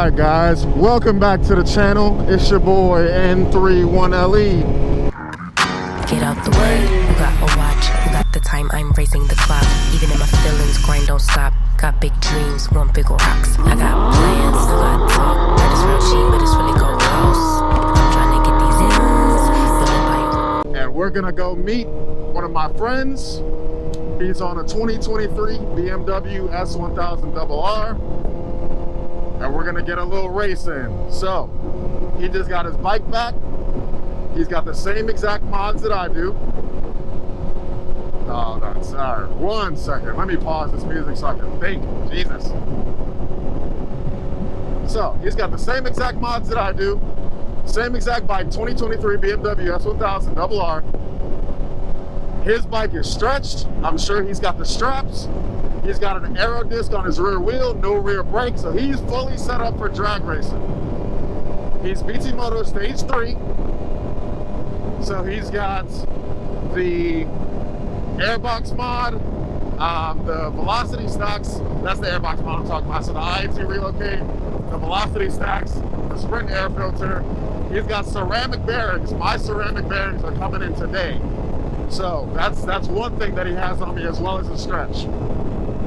Alright guys, welcome back to the channel. It's your boy N31LE. Get out the way, you got a watch, you got the time, I'm raising the clock. Even in my feelings, grind don't stop. Got big dreams, want big rocks. I got plans, I got talk. That is real cheap, but it's really go close. I'm trying to get these ends. And we're gonna go meet one of my friends. He's on a 2023 BMW S1000RR. And we're gonna get a little race in. So, he just got his bike back. He's got the same exact mods that I do. Oh, no, sorry. 1 second. Let me pause this music so I can think. Jesus. So, he's got the same exact mods that I do. Same exact bike, 2023 BMW S1000RR. His bike is stretched. I'm sure he's got the straps. He's got an aero disc on his rear wheel, no rear brake, so he's fully set up for drag racing. He's BT Moto Stage 3. So he's got the airbox mod, the velocity stacks. That's the airbox mod I'm talking about. So the IAT relocate, the velocity stacks, the sprint air filter. He's got ceramic bearings. My ceramic bearings are coming in today. So that's one thing that he has on me, as well as a stretch.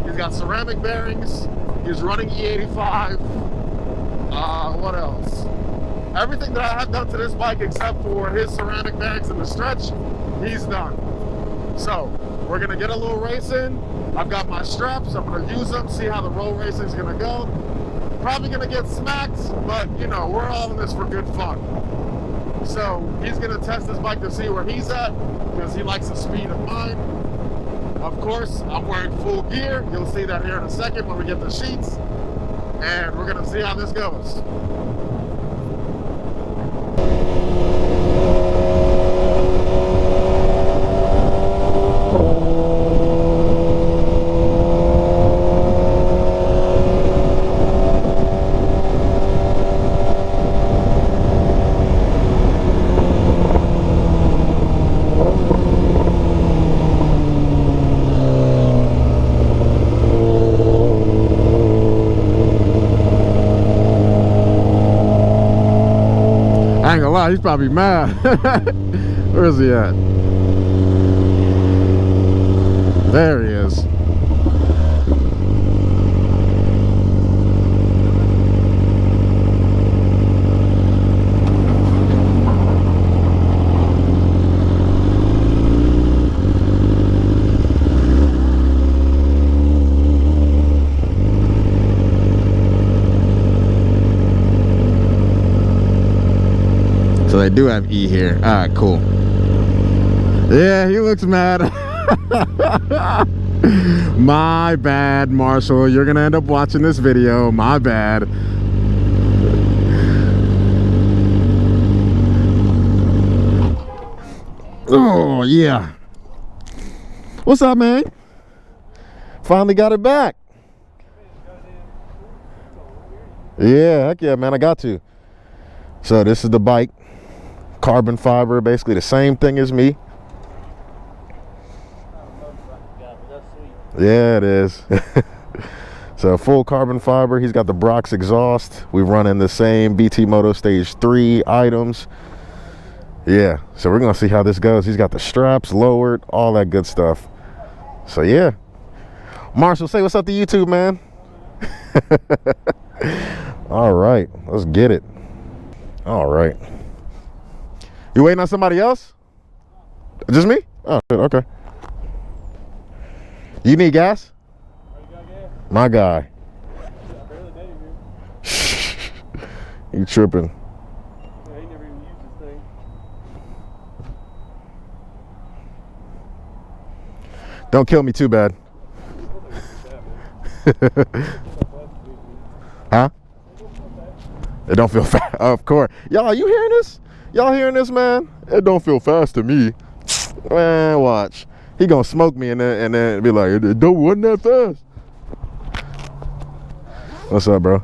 He's got ceramic bearings. He's running E85. What else? Everything that I have done to this bike except for his ceramic bearings and the stretch, he's done. So we're gonna get a little race in. I've got my straps. I'm gonna use them, see how the road racing is gonna go. Probably gonna get smacked, but you know, we're all in this for good fun. So he's gonna test this bike to see where he's at, because he likes the speed of mine. Of course, I'm wearing full gear. You'll see that here in a second when we get the sheets. And we're gonna see how this goes. I ain't gonna lie, he's probably mad. Where is he at? There he is. So they do have E here. All right, cool. Yeah, he looks mad. My bad, Marshall. You're gonna end up watching this video. My bad. Oh, yeah. What's up, man? Finally got it back. Yeah, heck yeah, man. I got to. So this is the bike. Carbon fiber, basically the same thing as me. Yeah, it is. So full carbon fiber. He's got the Brox exhaust. We run in the same BT Moto Stage 3 items. Yeah, so we're gonna see how this goes. He's got the straps lowered, all that good stuff. So yeah. Marshall, say what's up to YouTube, man. All right, let's get it. All right. You waiting on somebody else? Just me? Oh, shit, okay. You need gas? You got gas? My guy. I barely made it here. You tripping. Yeah, he never even used this thing. Don't kill me too bad. Huh? It don't feel fast. Of course. Y'all, you hearing this? Y'all hearing this, man? It don't feel fast to me. Man, watch. He gonna smoke me and then be like, it wasn't that fast. What's up, bro?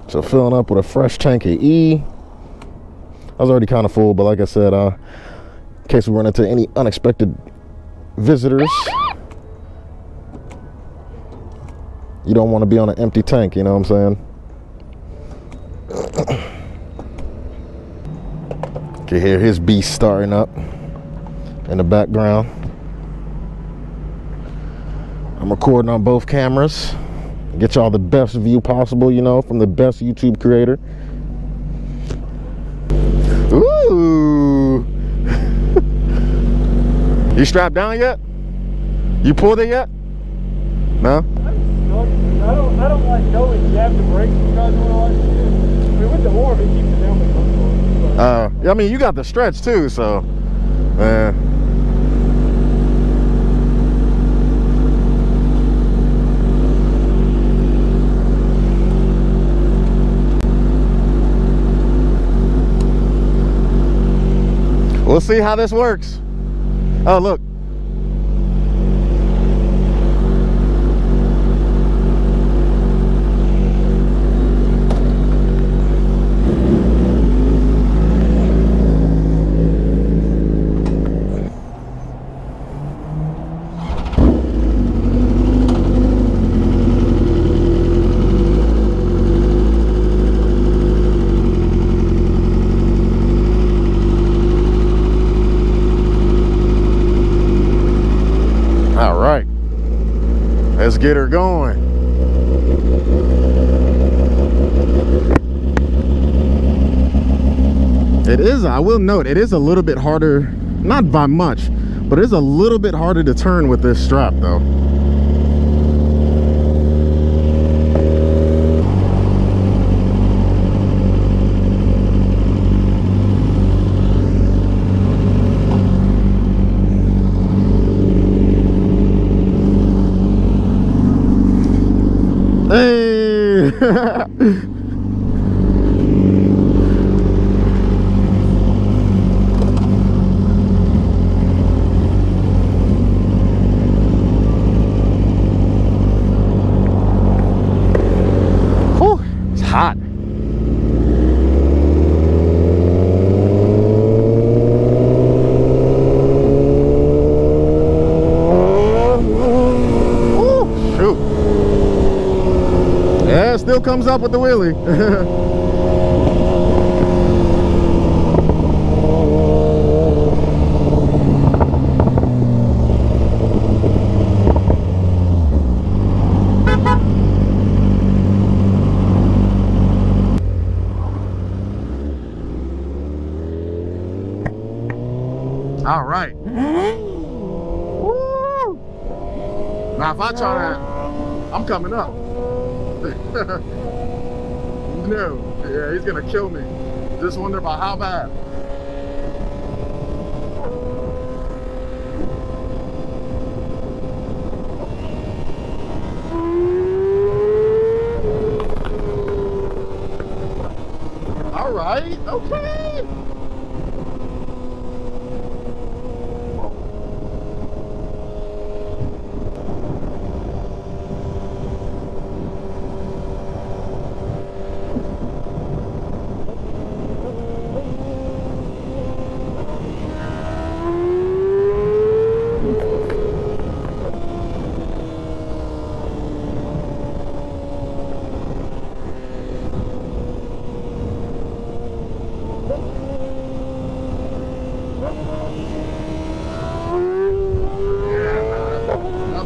So filling up with a fresh tank of E. I was already kind of full, but like I said, in case we run into any unexpected visitors, you don't want to be on an empty tank, you know what I'm saying? You can hear his beast starting up in the background. I'm recording on both cameras. Get y'all the best view possible, you know, from the best YouTube creator. Ooh. You strapped down yet? You pulled it yet? No? I don't like going. You have to brake because what I like to do. I mean, with the warm, it keeps it down with comfortable. I mean, you got the stretch too, so. We'll see how this works. Oh, look. All right, let's get her going. It is, I will note, it is a little bit harder, not by much, but it is a little bit harder to turn with this strap though. Hey! Whew, it's hot. Yeah, it still comes up with the wheelie. All right. Woo! Now, if I try that, I'm coming up. No, yeah, he's gonna kill me. Just wonder about how bad. All right, okay.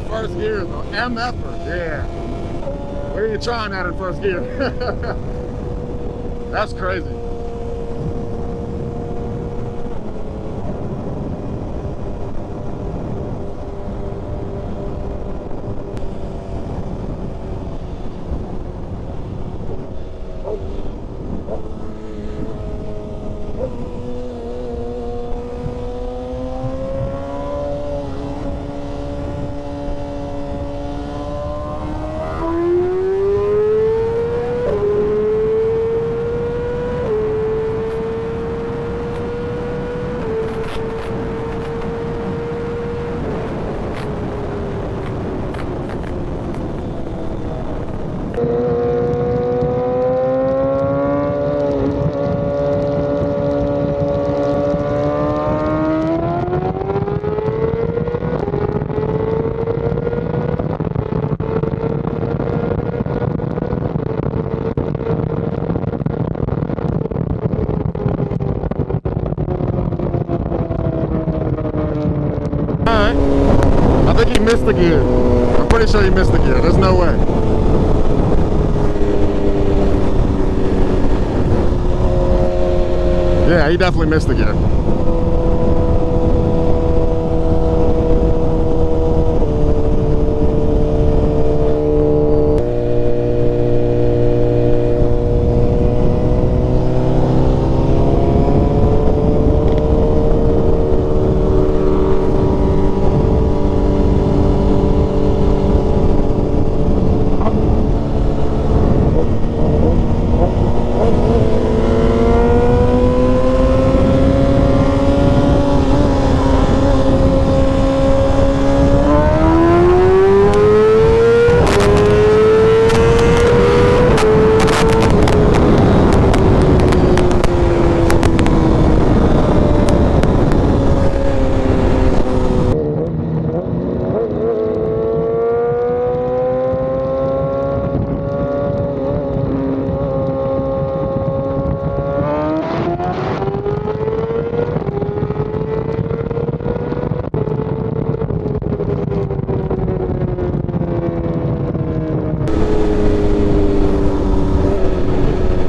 First gear is an MF'er, yeah. Where are you trying that in first gear? That's crazy. missed the gear. I'm pretty sure he missed the gear. There's no way. Yeah, he definitely missed the gear.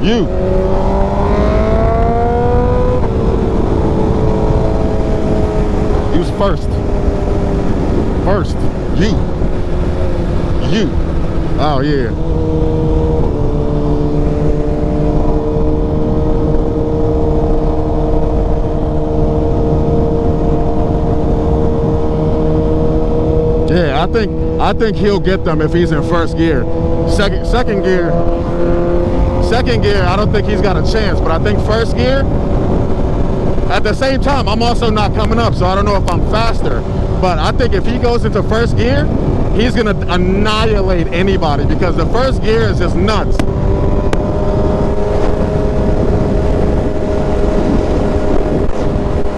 You. He was first. First. You. Oh, yeah. Yeah, I think he'll get them if he's in first gear. Second gear, I don't think he's got a chance, but I think first gear, at the same time, I'm also not coming up, so I don't know if I'm faster, but I think if he goes into first gear, he's gonna annihilate anybody because the first gear is just nuts.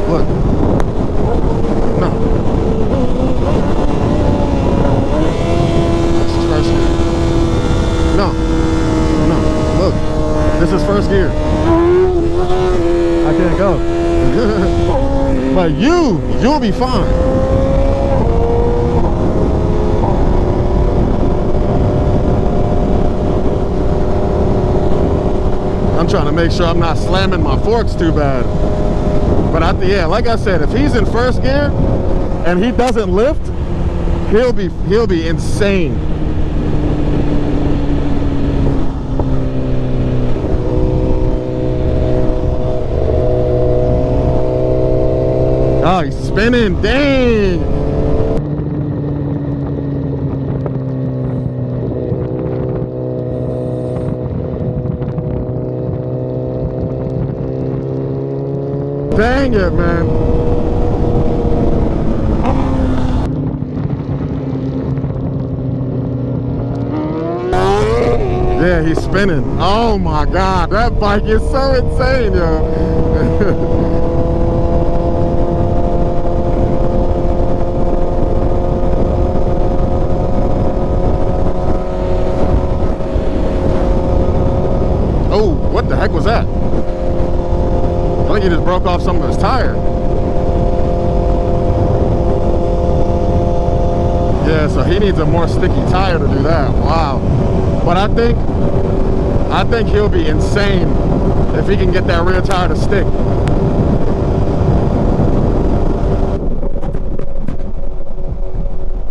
Look. No. This is first gear. No. Look. This is first gear. I can't go. But you'll be fine. I'm trying to make sure I'm not slamming my forks too bad. But yeah, like I said, if he's in first gear and he doesn't lift, he'll be insane. Oh, he's spinning, dang. Dang it, man. Yeah, he's spinning. Oh my God, that bike is so insane, yo. Oh, what the heck was that? I think he just broke off some of his tire. Yeah, so he needs a more sticky tire to do that. Wow. But I think he'll be insane if he can get that rear tire to stick.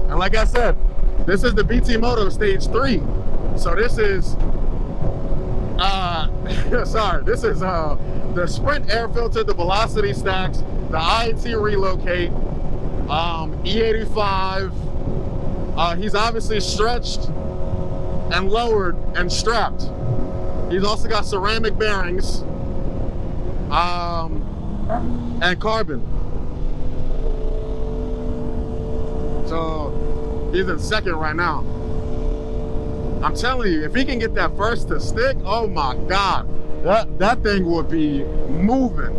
And like I said, this is the BT Moto Stage 3. So this is sorry, this is the Sprint air filter, the velocity stacks, the INT relocate, E85. He's obviously stretched and lowered and strapped. He's also got ceramic bearings and carbon. So he's in second right now. I'm telling you, if he can get that first to stick, oh my God, that thing would be moving.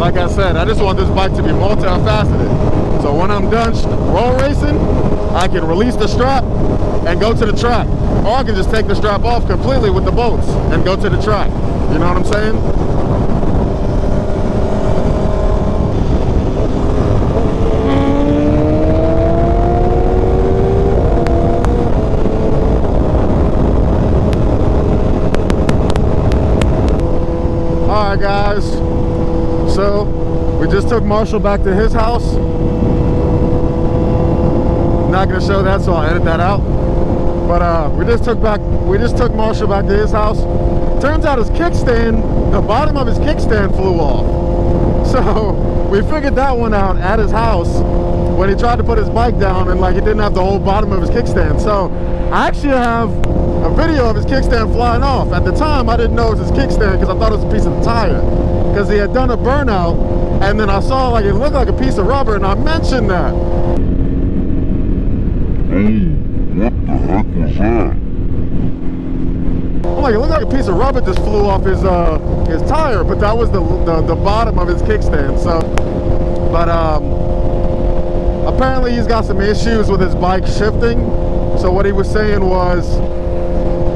like I said, I just want this bike to be multifaceted. So when I'm done roll racing, I can release the strap and go to the track. Or I can just take the strap off completely with the bolts and go to the track. You know what I'm saying? Alright guys, so we just took Marshall back to his house. Not gonna show that, so I'll edit that out. But we just took Marshall back to his house. Turns out his kickstand, the bottom of his kickstand flew off. So we figured that one out at his house when he tried to put his bike down, and like he didn't have the whole bottom of his kickstand. So I actually have a video of his kickstand flying off. At the time I didn't know it was his kickstand because I thought it was a piece of the tire, because he had done a burnout, and then I saw like it looked like a piece of rubber, and I mentioned that. What the heck was that? I'm like, it looked like a piece of rubber just flew off his tire, but that was the bottom of his kickstand. So, but apparently he's got some issues with his bike shifting. So what he was saying was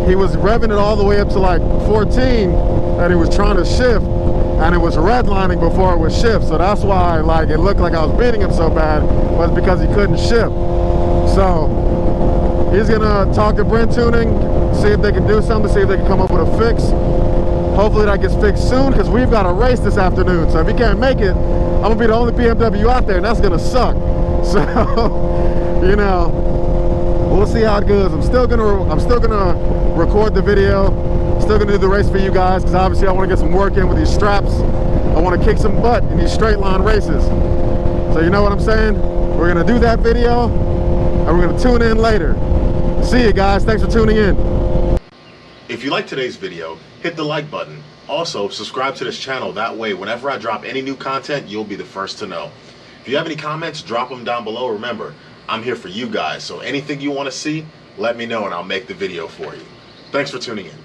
he was revving it all the way up to like 14, and he was trying to shift, and it was redlining before it would shift. So that's why like it looked like I was beating him so bad, was because he couldn't shift. So he's gonna talk to Brent Tuning, see if they can do something, see if they can come up with a fix. Hopefully that gets fixed soon, because we've got a race this afternoon. So if he can't make it, I'm gonna be the only BMW out there, and that's gonna suck. So you know, we'll see how it goes. I'm still gonna record the video, still gonna do the race for you guys, because obviously I want to get some work in with these straps. I want to kick some butt in these straight line races. So you know what I'm saying? We're gonna do that video, and we're gonna tune in later. See you guys, thanks for tuning in. If you like today's video, hit the like button. Also, subscribe to this channel. That way, whenever I drop any new content, you'll be the first to know. If you have any comments, drop them down below. Remember, I'm here for you guys, so anything you want to see, let me know and I'll make the video for you. Thanks for tuning in.